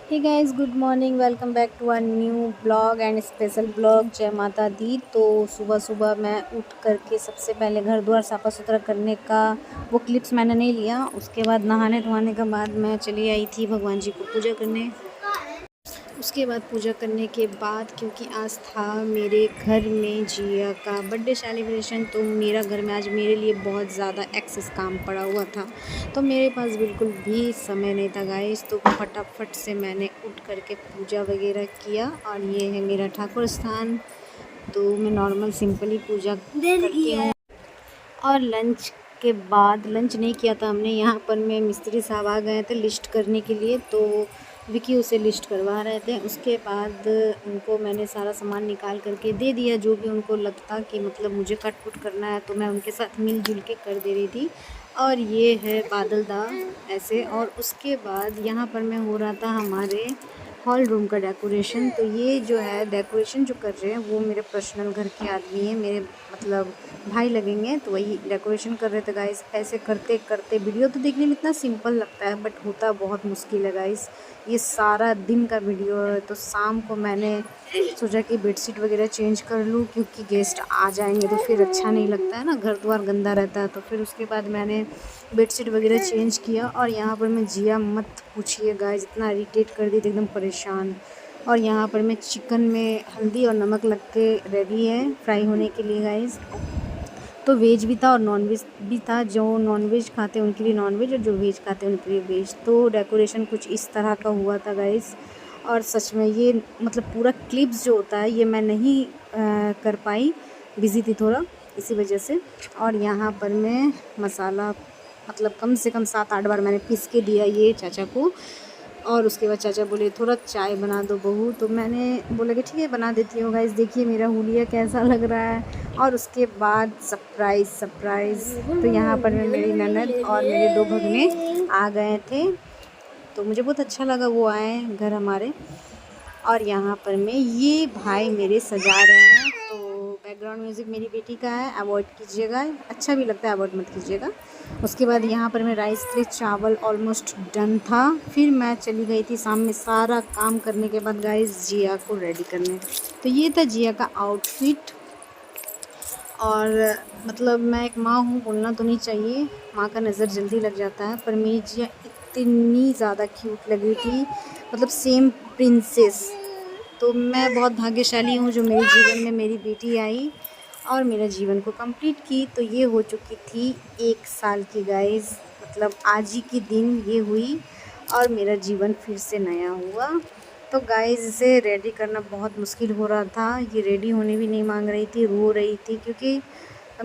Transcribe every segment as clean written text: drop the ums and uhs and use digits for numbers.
Hey guys, good morning. Welcome back to a new blog and special blog. जय माता दी। तो सुबह सुबह मैं उठ करके सबसे पहले घर द्वार साफ़ा सुथरा करने का वो क्लिप्स मैंने नहीं लिया। उसके बाद नहाने धोने के बाद मैं चली आई थी भगवान जी को पूजा करने। उसके बाद पूजा करने के बाद, क्योंकि आज था मेरे घर में जिया का बर्थडे सेलिब्रेशन, तो मेरा घर में आज मेरे लिए बहुत ज़्यादा एक्सेस काम पड़ा हुआ था। तो मेरे पास बिल्कुल भी समय नहीं था गाइस। तो फटाफट से मैंने उठ करके पूजा वगैरह किया। और ये है मेरा ठाकुर स्थान। तो मैं नॉर्मल सिंपल ही पूजा करती हूँ। और लंच के बाद, लंच नहीं किया था हमने, यहाँ पर मैं मिस्त्री साहब आ गए थे लिस्ट करने के लिए। तो विकी उसे लिस्ट करवा रहे थे। उसके बाद उनको मैंने सारा सामान निकाल करके दे दिया, जो भी उनको लगता कि मतलब मुझे कट पुट करना है तो मैं उनके साथ मिलजुल के कर दे रही थी। और ये है बादल दा ऐसे। और उसके बाद यहाँ पर मैं हो रहा था हमारे हॉल रूम का डेकोरेशन। तो ये जो है डेकोरेशन जो कर रहे हैं वो मेरे पर्सनल घर के आदमी हैं, मेरे मतलब भाई लगेंगे। तो वही डेकोरेशन कर रहे थे गाइस। ऐसे करते करते वीडियो तो देखने में इतना सिंपल लगता है, बट होता बहुत मुश्किल है गाइस। ये सारा दिन का वीडियो है। तो शाम को मैंने सोचा कि बेडशीट वगैरह चेंज कर लूँ, क्योंकि गेस्ट आ जाएंगे तो फिर अच्छा नहीं लगता है ना, घर द्वार गंदा रहता है। तो फिर उसके बाद मैंने बेडशीट वगैरह चेंज किया। और यहाँ पर मैं जिया मत पूछिए गाइस, इतना इरिटेट कर दी थी, एकदम परेशान। और यहाँ पर मैं चिकन में हल्दी और नमक लग के रेडी है फ्राई होने के लिए गाइस। तो वेज भी था और नॉन वेज भी था। जो नॉन वेज खाते हैं उनके लिए नॉन वेज, और जो वेज खाते हैं उनके लिए वेज। तो डेकोरेशन कुछ इस तरह का हुआ था गाइस। और सच में ये मतलब पूरा क्लिप्स जो होता है ये मैं नहीं कर पाई, बिज़ी थी थोड़ा इसी वजह से। और यहाँ पर मैं मसाला मतलब कम से कम 7-8 बार मैंने पीस के दिया ये चाचा को। और उसके बाद चाचा बोले थोड़ा चाय बना दो बहू। तो मैंने बोला कि ठीक है बना देती हूँ गाइस। देखिए मेरा हुलिया कैसा लग रहा है। और उसके बाद सरप्राइज़ सरप्राइज़, तो यहाँ पर मैं मेरी ननद और मेरे 2 भगने आ गए थे। तो मुझे बहुत अच्छा लगा वो आए घर हमारे। और यहाँ पर मैं ये भाई मेरे सजा रहे हैं। तो बैकग्राउंड म्यूज़िक मेरी बेटी का है, अवॉइड कीजिएगा, अच्छा भी लगता है, अवॉइड मत कीजिएगा। उसके बाद यहाँ पर मैं राइस के लिए चावल ऑलमोस्ट डन था। फिर मैं चली गई थी शाम में सारा काम करने के बाद गाइस जिया को रेडी करने। तो ये था जिया का आउटफिट। और मतलब मैं एक माँ हूँ, बोलना तो नहीं चाहिए, माँ का नज़र जल्दी लग जाता है, पर मेरी जिया इतनी ज़्यादा क्यूट लग रही थी, मतलब सेम प्रिंसेस। तो मैं बहुत भाग्यशाली हूँ जो मेरे जीवन में मेरी बेटी आई और मेरा जीवन को कंप्लीट की। तो ये हो चुकी थी 1 साल की गाइस, मतलब आज ही के दिन ये हुई और मेरा जीवन फिर से नया हुआ। तो गाइस इसे रेडी करना बहुत मुश्किल हो रहा था। ये रेडी होने भी नहीं मांग रही थी, रो रही थी, क्योंकि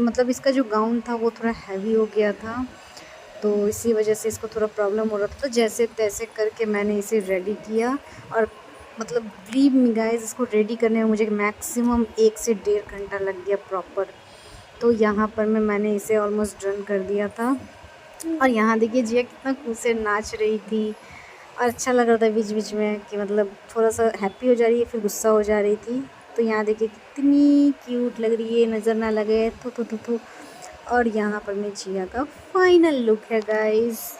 मतलब इसका जो गाउन था वो थोड़ा हैवी हो गया था। तो इसी वजह से इसको थोड़ा प्रॉब्लम हो रहा था। तो जैसे तैसे करके मैंने इसे रेडी किया। और मतलब बिलीव मी गाइस, इसको रेडी करने में मुझे मैक्सिमम 1 से 1.5 घंटा लग गया प्रॉपर। तो यहाँ पर मैंने इसे ऑलमोस्ट डन कर दिया था। और यहाँ देखिए जिया कितना खुश से नाच रही थी। और अच्छा लग रहा था बीच बीच में कि मतलब थोड़ा सा हैप्पी हो जा रही है, फिर गुस्सा हो जा रही थी। तो यहाँ देखिए कितनी क्यूट लग रही है, नज़र ना लगे तो। और यहाँ पर मैं जिया का फाइनल लुक है गाइस।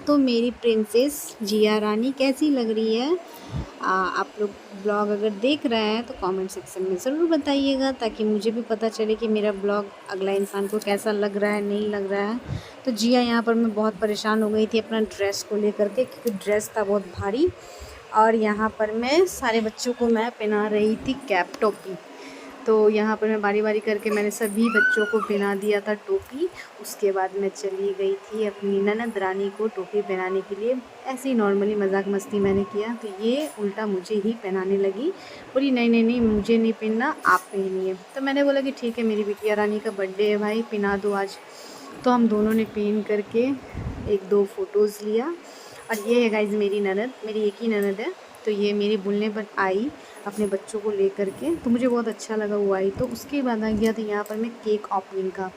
तो मेरी प्रिंसेस जिया रानी कैसी लग रही है? आप लोग ब्लॉग अगर देख रहे हैं तो कमेंट सेक्शन में ज़रूर बताइएगा, ताकि मुझे भी पता चले कि मेरा ब्लॉग अगला इंसान को कैसा लग रहा है, नहीं लग रहा है। तो जिया यहाँ पर मैं बहुत परेशान हो गई थी अपना ड्रेस को लेकर के, क्योंकि ड्रेस था बहुत भारी। और यहाँ पर मैं सारे बच्चों को मैं पहना रही थी कैप टोपी। तो यहाँ पर मैं बारी बारी करके मैंने सभी बच्चों को पहना दिया था टोपी। उसके बाद मैं चली गई थी अपनी ननद रानी को टोपी पहनाने के लिए। ऐसे ही नॉर्मली मजाक मस्ती मैंने किया, तो ये उल्टा मुझे ही पहनाने लगी। बोली नहीं नहीं नहीं, मुझे नहीं पहनना, आप पहनिए। तो मैंने बोला कि ठीक है, मेरी बिटिया रानी का बर्थडे है भाई, पहना दो आज। तो हम दोनों ने पहन करके 1-2 फ़ोटोज़ लिया। और ये है गाइज़ मेरी ननद, मेरी एक ही ननद है। तो ये मेरे बोलने पर आई अपने बच्चों को लेकर के, तो मुझे बहुत अच्छा लगा वो आई। तो उसके बाद आ गया था यहाँ पर मैं केक ओपनिंग का।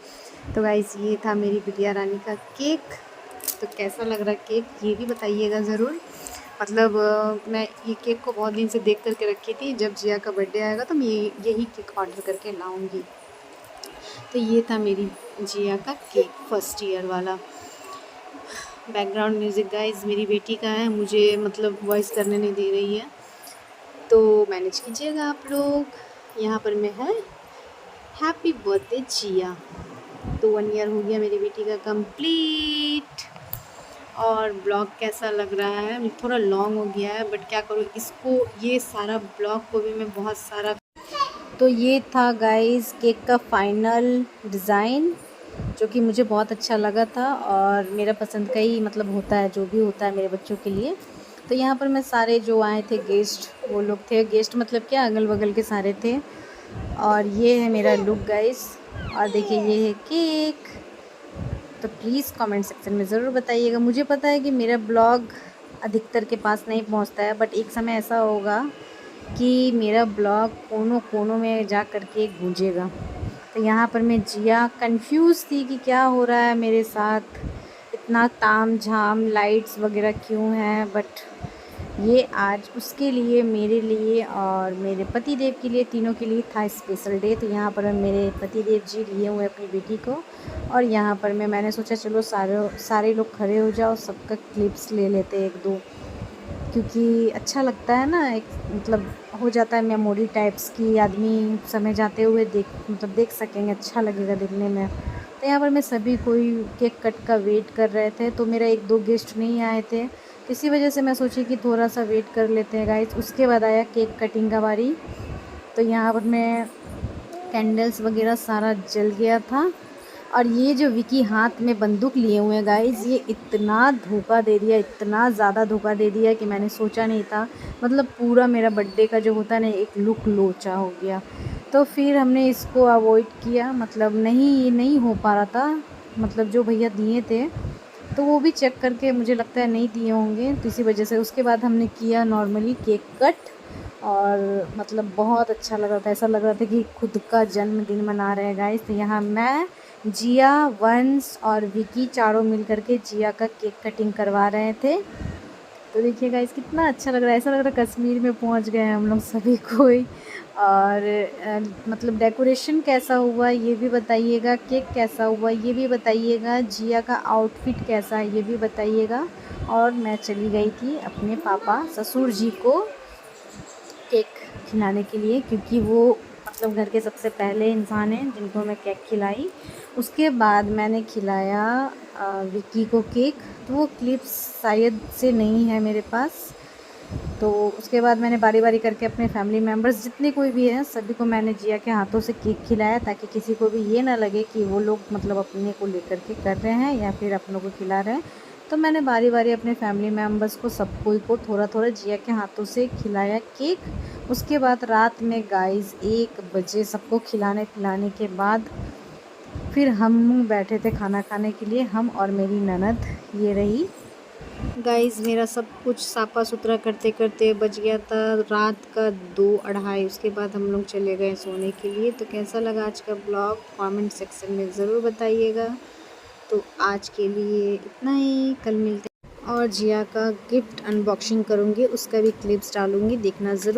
तो गाइज़ ये था मेरी बिटिया रानी का केक। तो कैसा लग रहा है केक ये भी बताइएगा ज़रूर। मतलब मैं ये केक को बहुत दिन से देख करके रखी थी, जब जिया का बर्थडे आएगा तो मैं यही केक ऑर्डर करके लाऊँगी। तो ये था मेरी जिया का केक फर्स्ट ईयर वाला। बैकग्राउंड म्यूज़िक गाइस मेरी बेटी का है, मुझे मतलब वॉइस करने नहीं दे रही है, तो मैनेज कीजिएगा आप लोग। यहाँ पर मैं है हैप्पी बर्थडे जिया। तो 1 ईयर हो गया मेरी बेटी का कंप्लीट। और ब्लॉग कैसा लग रहा है? थोड़ा लॉन्ग हो गया है बट क्या करूँ, इसको ये सारा ब्लॉग को भी मैं बहुत सारा। तो ये था गाइस केक का फाइनल डिज़ाइन, जो कि मुझे बहुत अच्छा लगा था और मेरा पसंद का ही मतलब होता है, जो भी होता है मेरे बच्चों के लिए। तो यहाँ पर मैं सारे जो आए थे गेस्ट, वो लोग थे, गेस्ट मतलब क्या, अगल बगल के सारे थे। और ये है मेरा लुक गाइस, और देखिए ये है केक। तो प्लीज़ कमेंट सेक्शन में ज़रूर बताइएगा। मुझे पता है कि मेरा ब्लॉग अधिकतर के पास नहीं पहुंचता है, बट एक समय ऐसा होगा कि मेरा ब्लॉग कोनों कोनों में जा कर के गूंजेगा। तो यहाँ पर मैं जिया कंफ्यूज थी कि क्या हो रहा है मेरे साथ, इतना ताम झाम लाइट्स वगैरह क्यों हैं, बट ये आज उसके लिए, मेरे लिए और मेरे पति देव के लिए, तीनों के लिए था स्पेशल डे। तो यहाँ पर मेरे पति देव जी लिए हुए अपनी बेटी को, और यहाँ पर मैंने सोचा चलो सारे लोग खड़े हो जाओ, सबका क्लिप्स ले लेते एक दो, क्योंकि अच्छा लगता है ना, एक मतलब हो जाता है मेमोरी टाइप्स की, आदमी समय जाते हुए देख सकेंगे, अच्छा लगेगा देखने में। तो यहाँ पर मैं सभी कोई केक कट का वेट कर रहे थे, तो मेरा एक दो गेस्ट नहीं आए थे, किसी वजह से मैं सोची कि थोड़ा सा वेट कर लेते हैं गाइस। उसके बाद आया केक कटिंग का बारी। तो यहाँ पर मैं कैंडल्स वगैरह सारा जल गया था, और ये जो विकी हाथ में बंदूक लिए हुए हैं गाइस, ये इतना धोखा दे दिया, इतना ज़्यादा धोखा दे दिया कि मैंने सोचा नहीं था। मतलब पूरा मेरा बर्थडे का जो होता है ना, एक लुक लोचा हो गया। तो फिर हमने इसको अवॉइड किया, मतलब नहीं हो पा रहा था, मतलब जो भैया दिए थे तो वो भी चेक करके मुझे लगता है नहीं दिए होंगे, तो इसी वजह से उसके बाद हमने किया नॉर्मली केक कट। और मतलब बहुत अच्छा लग रहा था, ऐसा लग रहा था कि खुद का जन्मदिन मना रहे हैं गाइस। तो यहाँ मैं, जिया, वंश और विकी चारों मिल करके जिया का केक कटिंग करवा रहे थे। तो देखिए गाइस कितना अच्छा लग रहा है, ऐसा लग रहा है कश्मीर में पहुंच गए हम लोग सभी कोई। और मतलब डेकोरेशन कैसा हुआ ये भी बताइएगा, केक कैसा हुआ ये भी बताइएगा, जिया का आउटफिट कैसा है ये भी बताइएगा। और मैं चली गई थी अपने पापा ससुर जी को केक खिलाने के लिए, क्योंकि वो मतलब घर के सबसे पहले इंसान हैं जिनको मैं केक खिलाई। उसके बाद मैंने खिलाया विक्की को केक, तो वो क्लिप्स शायद से नहीं है मेरे पास। तो उसके बाद मैंने बारी बारी करके अपने फैमिली मेम्बर्स जितने कोई भी हैं सभी को मैंने जिया के हाथों से केक खिलाया, ताकि किसी को भी ये ना लगे कि वो लोग मतलब अपने को लेकर के कर रहे हैं या फिर अपनों को खिला रहे हैं। तो मैंने बारी बारी अपने फैमिली मेम्बर्स को, सब कोई को थोड़ा थोड़ा जिया के हाथों से खिलाया केक। उसके बाद रात में गाइस 1 बजे सबको खिलाने पिलाने के बाद फिर हम बैठे थे खाना खाने के लिए, हम और मेरी ननद ये रही। गाइस मेरा सब कुछ साफ़ा सुथरा करते करते बज गया था रात का 2-2:30। उसके बाद हम लोग चले गए सोने के लिए। तो कैसा लगा आज का ब्लॉग कमेंट सेक्शन में ज़रूर बताइएगा। तो आज के लिए इतना ही, कल मिलते हैं और जिया का गिफ्ट अनबॉक्सिंग करूँगी, उसका भी क्लिप्स डालूँगी, देखना ज़रूर।